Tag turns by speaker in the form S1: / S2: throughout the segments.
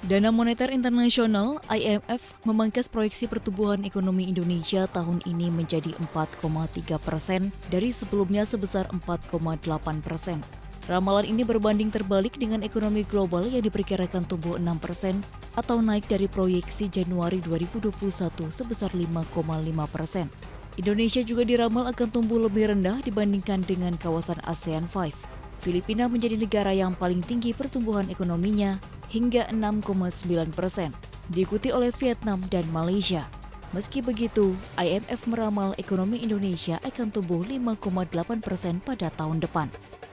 S1: Dana Moneter Internasional (IMF) memangkas proyeksi pertumbuhan ekonomi Indonesia tahun ini menjadi 4,3% dari sebelumnya sebesar 4,8%. Ramalan ini berbanding terbalik dengan ekonomi global yang diperkirakan tumbuh 6% atau naik dari proyeksi Januari 2021 sebesar 5,5%. Indonesia juga diramal akan tumbuh lebih rendah dibandingkan dengan kawasan ASEAN 5. Filipina menjadi negara yang paling tinggi pertumbuhan ekonominya hingga 6,9%, diikuti oleh Vietnam dan Malaysia. Meski begitu, IMF meramal ekonomi Indonesia akan tumbuh 5,8% pada tahun depan.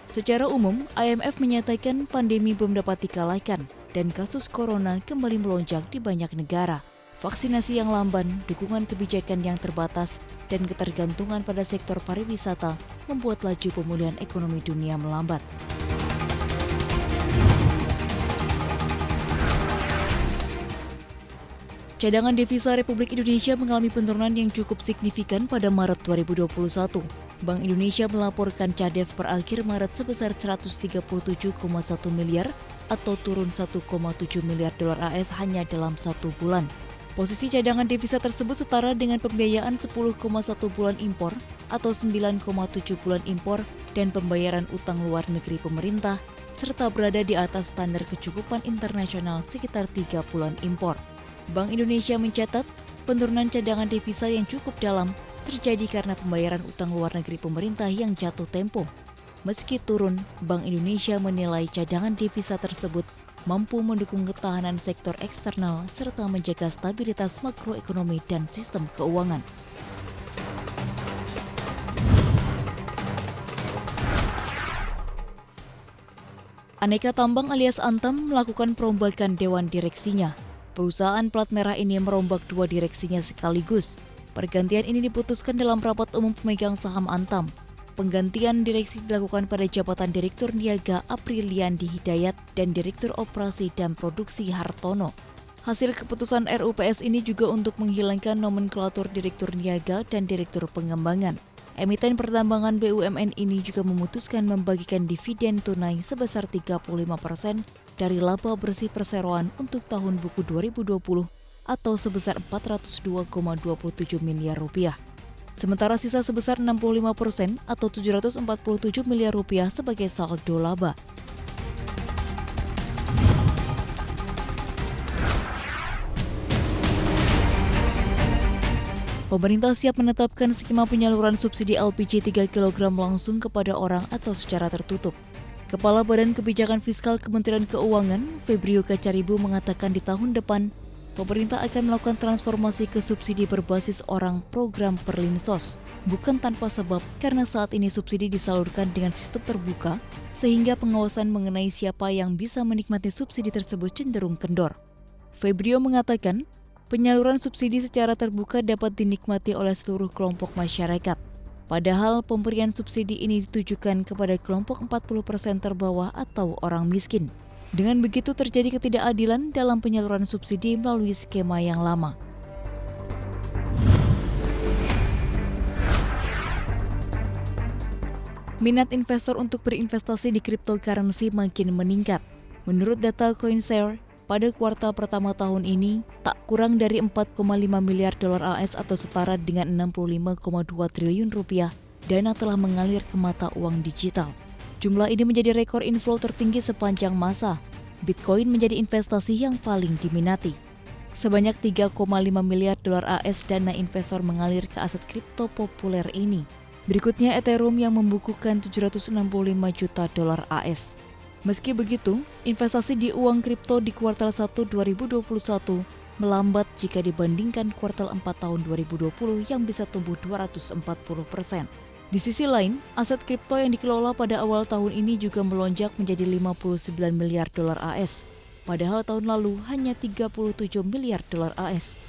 S1: Secara umum, IMF menyatakan pandemi belum dapat dikalahkan dan kasus corona kembali melonjak di banyak negara. Vaksinasi yang lamban, dukungan kebijakan yang terbatas, dan ketergantungan pada sektor pariwisata membuat laju pemulihan ekonomi dunia melambat. Cadangan devisa Republik Indonesia mengalami penurunan yang cukup signifikan pada Maret 2021. Bank Indonesia melaporkan CADEV per akhir Maret sebesar 137,1 miliar atau turun 1,7 miliar dolar AS hanya dalam 1 bulan. Posisi cadangan devisa tersebut setara dengan pembiayaan 10,1 bulan impor atau 9,7 bulan impor dan pembayaran utang luar negeri pemerintah, serta berada di atas standar kecukupan internasional sekitar 3 bulan impor. Bank Indonesia mencatat penurunan cadangan devisa yang cukup dalam terjadi karena pembayaran utang luar negeri pemerintah yang jatuh tempo. Meski turun, Bank Indonesia menilai cadangan devisa tersebut mampu mendukung ketahanan sektor eksternal serta menjaga stabilitas makroekonomi dan sistem keuangan. Aneka Tambang alias Antam melakukan perombakan dewan direksinya. Perusahaan plat merah ini merombak 2 direksinya sekaligus. Pergantian ini diputuskan dalam rapat umum pemegang saham Antam. Penggantian direksi dilakukan pada jabatan Direktur Niaga Apriliandi Hidayat dan Direktur Operasi dan Produksi Hartono. Hasil keputusan RUPS ini juga untuk menghilangkan nomenklatur Direktur Niaga dan Direktur Pengembangan. Emiten pertambangan BUMN ini juga memutuskan membagikan dividen tunai sebesar 35% dari laba bersih perseroan untuk tahun buku 2020 atau sebesar 402,27 miliar rupiah. Sementara sisa sebesar 65% atau 747 miliar rupiah sebagai saldo laba. Pemerintah siap menetapkan skema penyaluran subsidi LPG 3 kg langsung kepada orang atau secara tertutup. Kepala Badan Kebijakan Fiskal Kementerian Keuangan, Febrio Kacaribu mengatakan di tahun depan, pemerintah akan melakukan transformasi ke subsidi berbasis orang program Perlinsos, bukan tanpa sebab karena saat ini subsidi disalurkan dengan sistem terbuka, sehingga pengawasan mengenai siapa yang bisa menikmati subsidi tersebut cenderung kendor. Febrio mengatakan, penyaluran subsidi secara terbuka dapat dinikmati oleh seluruh kelompok masyarakat. Padahal pemberian subsidi ini ditujukan kepada kelompok 40% terbawah atau orang miskin. Dengan begitu terjadi ketidakadilan dalam penyaluran subsidi melalui skema yang lama. Minat investor untuk berinvestasi di cryptocurrency makin meningkat. Menurut data CoinShare, pada kuartal pertama tahun ini, tak kurang dari 4,5 miliar dolar AS atau setara dengan 65,2 triliun rupiah dana telah mengalir ke mata uang digital. Jumlah ini menjadi rekor inflow tertinggi sepanjang masa. Bitcoin menjadi investasi yang paling diminati. Sebanyak 3,5 miliar dolar AS dana investor mengalir ke aset kripto populer ini. Berikutnya Ethereum yang membukukan 765 juta dolar AS. Meski begitu, investasi di uang kripto di kuartal 1 2021 melambat jika dibandingkan kuartal 4 tahun 2020 yang bisa tumbuh 240%. Di sisi lain, aset kripto yang dikelola pada awal tahun ini juga melonjak menjadi 59 miliar dolar AS, padahal tahun lalu hanya 37 miliar dolar AS.